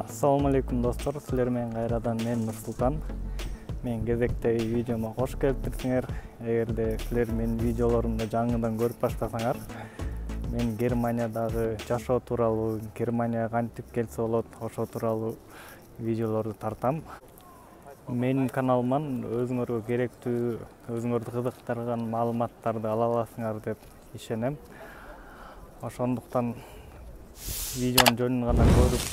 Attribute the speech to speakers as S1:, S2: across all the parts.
S1: Assalamu alaikum dostlar, sizler men kayradan men Nursultan. Men кезектеги видеома кош келиптирсиңер. Эгерде силер менин видеолорумду жаңыдан көрүп баштасаңар, мен Германиядагы жашоо тууралуу, Германияга кантип келсе болот, ошо тууралуу видеолорду тартам. Менин каналыман өзүңөргө керектүү, өзүңөрдү кызыктырган маалыматтарды ала аласыңар деп ишенем. Ошондуктан видеонун жөнүн гана көрүп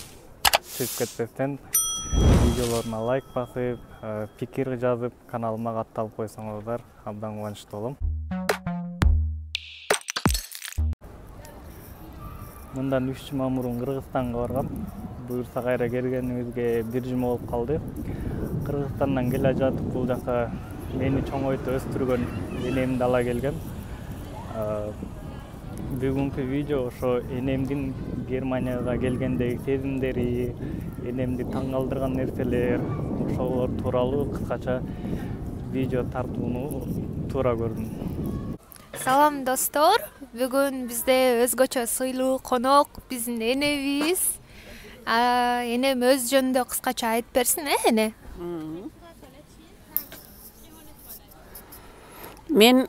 S1: чыгып кетпестен видеолоруна лайк басып, пикир жазып, каналыма катталып койсоңуздар абдан кубанычтуу болом. Мындан 3 жума мурун Кыргызстанга баргам. Буюрса кайра келгенимизге 1 жума болуп калды. Кыргызстандан келе жатып бул жака мени чоңойтуп өстүргөн энемди ала келгем. Бүгүнкү видео ошо энемдин Германияга келгендеги сезимдери, энемди таң калтырган нерселер, ошолор тууралуу кыскача видео тартууну туура көрдүм.
S2: Салам достор, бүгүн бизде өзгөчө сыйлуу конок биздин энебиз. Энем өз жөнүндө кыскача айтып берсин, эне?
S3: Мен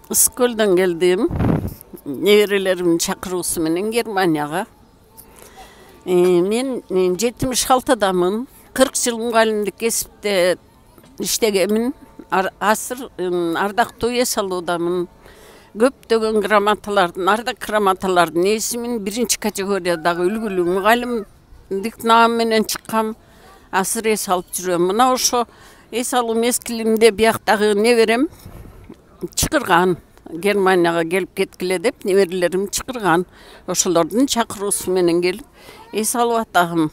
S3: Искөлдөн келдим. Неберелеримдин чакыруусу менен Германияга. Мен 76-дамын. 40 жыл мугалимдик кесипте иштегемин. Асыр ардактуу эс алуудамын. Көптөгөн грамоталардын, ардак грамоталардын эсимин 1-чи категориядагы үлгүлүү мугалимдик наам менен чыккам. Асыр эс алып жүрөм. Мына ошо эс алуу мезгилинде бияктагы неберем чакырган. Германияга келип кеткиле деп неберелерим чакырган. Ошолордун чакыруусу менен келип эс алып атагым.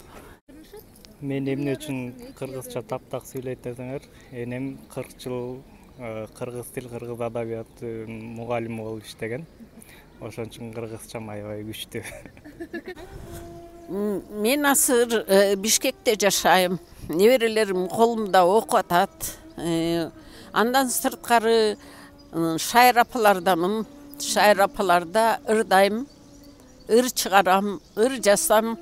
S1: Мен эмне үчүн кыргызча таптак сүйлөйт десеңер, энем 40 жыл кыргыз тил, кыргыз адабияты мугалими болуп иштеген. Ошон үчүн кыргызчам аябай күчтүү.
S3: Мен азыр Бишкекте жашайм. Неберелерим колумда окуп атат. Андан сырткары шайыр апалардамын. Шайыр апаларда ырдайм, ыр чыгарам, ыр жасам.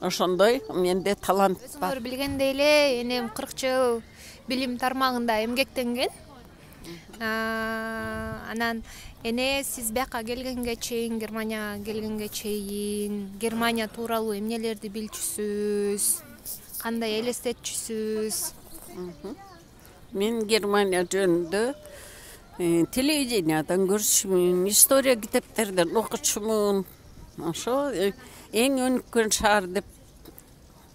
S3: Ошондой менде талант бар.
S2: Өзүңөр билгендей эле, энем 40 жыл билим тармагында эмгектенген. Анан эне сиз бияка келгенге чейин, Германияга келгенге чейин, Германия тууралуу эмнелерди билчүсүз, кандай элестетчүсүз?
S3: Мен Германия жөнүндө телевидениядан көрчүмүн, история китептерден окучумун. Ошо эң өнүккөн шаар деп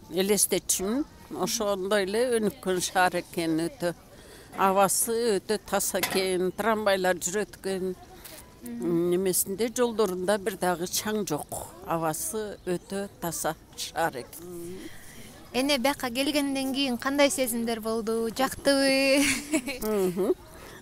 S3: элестетчүмүн. Ошондой эле өнүккөн шаар экен, өтө абасы өтө таза экен, трамвайлар жүрөт экен. Немесинде жолдорунда бир дагы чаң жок. Абасы өтө таза шаар экен.
S2: Эне бияка келгенден кийин кандай сезимдер болду? Жактыбы?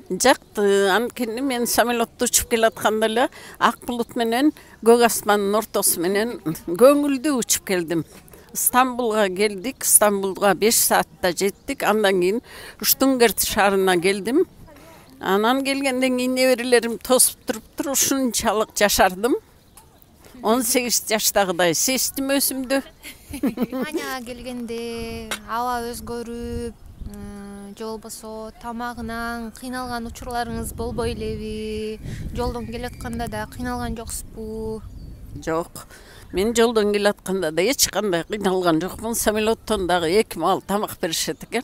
S3: Жакты. Анткени мен самолетто учуп келатканда эле ак булут менен көк асмандын ортосу менен көңүлдүү учуп келдим. Стамбулга келдик. Стамбулга 5 саатта жеттик. Андан кийин Штунгерт шаарына келдим. Анан келгенден кийин неберелерим тосуп туруптур, ушунчалык жашардым. 18 жаштагыдай сездим өзүмдү.
S2: Германияга келгенде аба өзгөрүп, же болбосо тамагынан кыйналган учурларыңыз болбой элеби? Жолдон келатканда да кыйналган жоксузбу?
S3: Жок. Мен жолдон келатканда да эч кандай кыйналган жокмун. Самолеттон дагы 2 маал тамак беришет экен.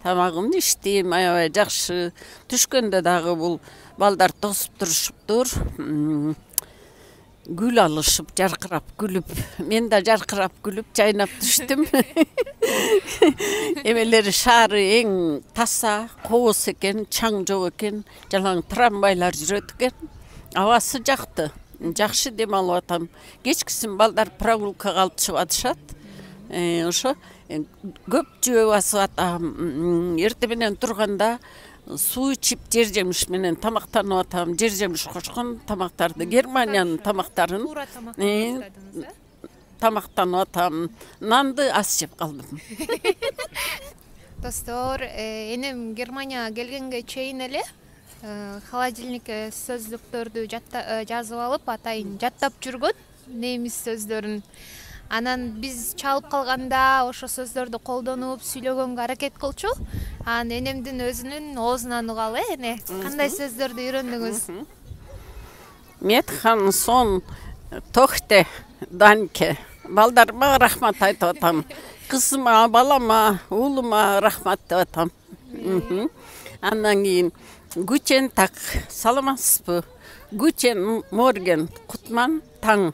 S3: Тамагымды иштейм, аябай жакшы. Түшкөндө дагы бул балдар тосуп турушуптур. Гүл алышып, жаркырап күлүп, мен да жаркырап күлүп жайнап түштүм. Эмелери шаары эң таза, кооз экен, чаң жок экен, жалаң трамвайлар жүрөт экен. Абасы жакты, жакшы дем алып атам. Кечкисин балдар прогулкага алып чыгып атышат. Ошо көп жөө басып атам. Эртең менен турганда суу ичип, жер жемиш менен тамактанып атам. Жер жемиш кошкон тамактарды, Германиянын тамактарын тамактанып атам. Нанды аз жеп калдым.
S2: Достор, энем Германияга келгенге чейин эле холодильникке сөздүктөрдү жазып алып, атайын жаттап жүргөн немис сөздөрүн. Анан биз чалып калганда ошо сөздөрдү колдонуп сүйлөгөнгө аракет кылчу. Анан энемдин өзүнүн оозунан угалы эне. Кандай сөздөрдү үйрөндүңүз?
S3: Метхан сон тохте данке. Балдарыма рахмат айтып атам. Кызыма, балама, уулума рахмат деп атам. Андан кийин гучен так, саламатсызбы? Гучен морген, кутман таң.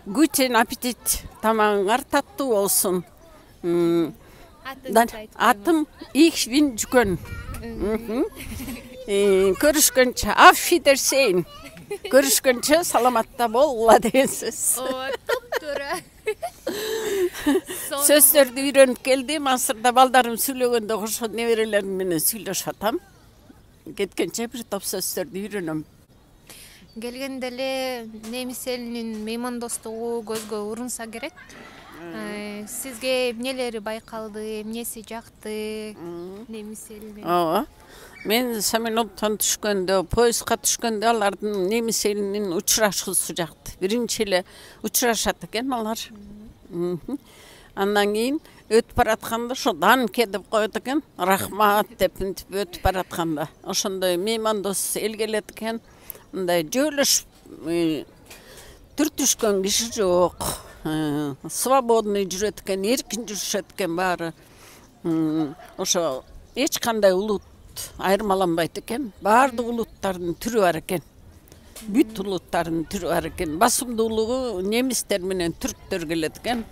S3: Гучен аппетит, тамагыңар таттуу болсун. Атым Ихвин Жүкөн. Көрүшкөнчө аффидерсейн. Көрүшкөнчө саламатта болла деген сөз.
S2: Топтура.
S3: Сөздөрдү үйрөнүп келдим. Азырда балдарым сүйлөгөндө ошо неберелерим менен сүйлөшүп атам. Кеткенче бир топ сөздөрдү үйрөнөм.
S2: Келгенде эле немис элинин меймандостугу көзгө урунса керек. Сизге эмнелери байкалды, эмнеси жакты немис элинин?
S3: Ооба. Мен самолеттон түшкөндө, поездга түшкөндө алардын немис элинин учурашуусу жакты. Биринчи эле учурашат экен алар. Андан кийин өтүп баратканда ошо данке деп коет экен, рахмат деп мынтип өтүп баратканда. Ошондой меймандос эл келет экен. Мындай жөөлөшүп түртүшкөн киши жок. Свободный жүрөт экен, эркин жүрүшөт экен баары. Ошо эч кандай улут айырмаланбайт экен. Баардык улуттардын түрү бар экен. Бүт улуттардын түрү бар экен. Басымдуулугу немистер менен түрктөр келет экен.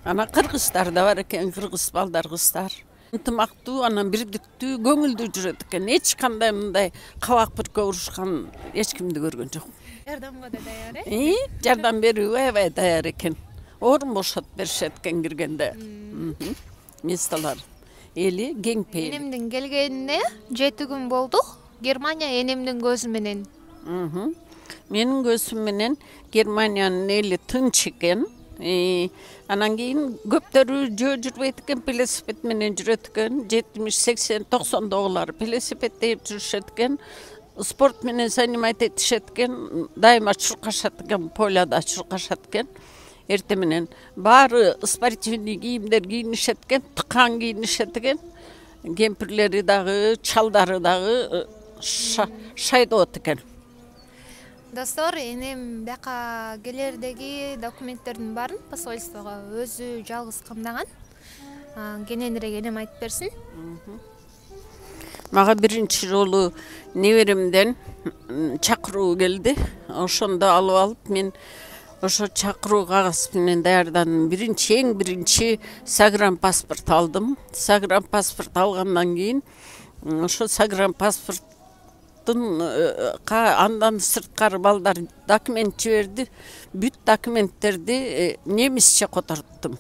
S3: Ана кыргыздар да бар экен, кыргыз балдар, кыздар. Ынтымактуу, анан бирдиктүү, көңүлдүү жүрөт экен. Эч кандай мындай кабак бүркө урушкан эч кимди көргөн жок.
S2: Жардамга да даяр,
S3: Жардам берүүгө аябай даяр экен. Орун бошотуп беришет экен киргенде. Месталар. Эли кең пейил.
S2: Энемдин келгенине 7 күн болду. Германия энемдин көзү менен.
S3: Менин көзүм менен Германиянын эли тынч экен. Анан кийин көптөрү жөө жүрбөйт экен, велосипед менен жүрөт экен. 70, 80, 90-догулар велосипед тээп жүрүшөт экен. Спорт менен занимать этишет экен. Дайыма чуркашат экен, поляда чуркашат экен. Эрте менен баары спортивный кийимдер кийинишет экен, тыкан кийинишет экен. Кемпирлери дагы, чалдары дагы шайдоот экен.
S2: Достор, энем бияка келердеги документтердин баарын посольствого өзү жалгыз камдаган. Кененирээк энем айтып берсин.
S3: Мага биринчи жолу неберемден чакыруу келди. Ошондо алып алып мен ошо чакыруу кагаз менен даярдадым. Эң биринчи загранпаспорт алдым. Загранпаспорт алгандан кийин ошо загранпаспорт андан сырткары балдар документ жиберди. Бүт документтерди немисче которттум.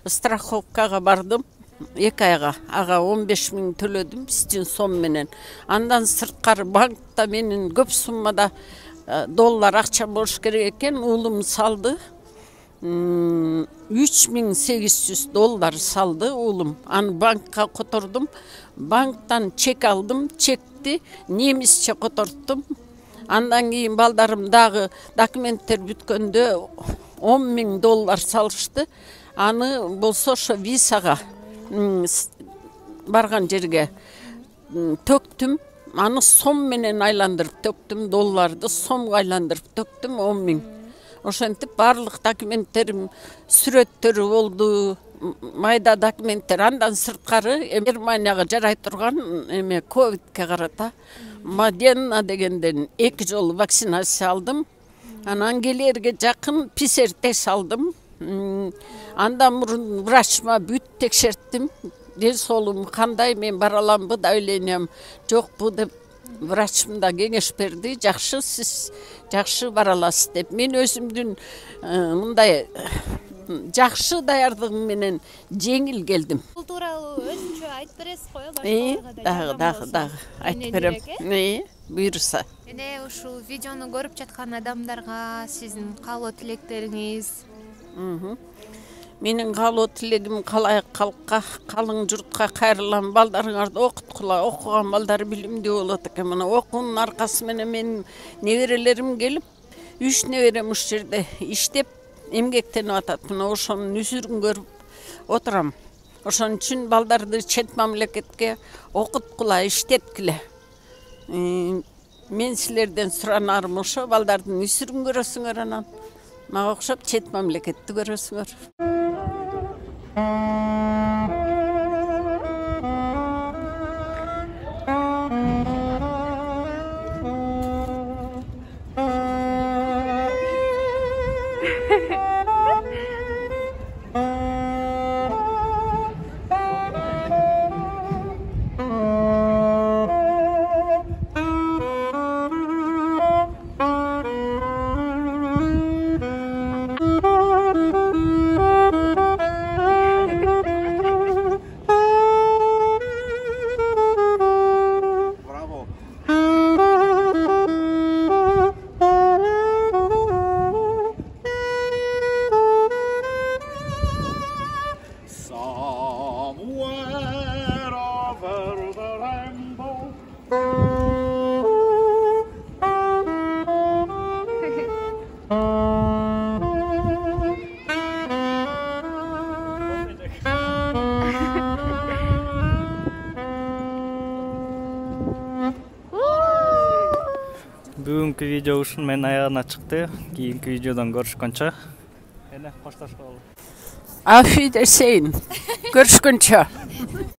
S3: Страховкага бардым 2 айга. Ага 15 000 төлөдүм биздин сом менен. Андан сырткары банкта менин көп суммада доллар акча болуш керек экен. Уулум салды. 3800 доллар салды уулум. Аны банкка котордум. Банктан чек алдым, чекти немисче которттум. Андан кийин балдарым дагы документтер бүткөндө 10 000 доллар салышты. Аны болсо ошо визага барган жерге төктүм. Аны сом менен айландырып төктүм, долларды сомго айландырып төктүм 10 000. Ошентип барлык документтерим сүрөттөрү болду. Майда документтер. Андан сырткары Германияга жарай турган эме ковидке карата Модерна дегенден 2 жолу вакцинация алдым. Анан келерге жакын ПЦР тест алдым. Андан мурун врачыма бүт текшерттим. Ден соолугум кандай, мен бара аламбы, давлениям жокпу деп врачым да кеңеш берди. Жакшы, сиз жакшы бара аласыз деп. Мен өзүмдүн мындай жакшы даярдыгым менен жеңил келдим.
S2: Бул тууралуу өзүнчө айтып бересиз го,
S3: Дагы айтып берем. Буйруса.
S2: Эне ушул видеону көрүп жаткан адамдарга сиздин каалоо тилектериңиз?
S3: Менин каалоо тилегим калайык калкка, калың журтка кайрылган балдарыңарды окуткула. Окуган балдар билимдүү болот экен. Мына окуунун аркасы менен менин неберелерим келип 3 неберем ушул жерде иштеп эмгектенип атат. Мына ошонун үзүрүн көрүп отурам. Ошон үчүн балдарды чет мамлекетке окуткула, иштеткиле. Мен силерден суранарым ошо, балдардын үзүрүн көрөсүңөр, анан мага окшоп чет мамлекетти көрөсүңөр.
S1: Бүгүнкү видео ушун менен аягына чыкты. Кийинки видеодон көрүшкөнчө. Эне коштошколу.
S3: Auf Wiedersehen. Görüşkünçe.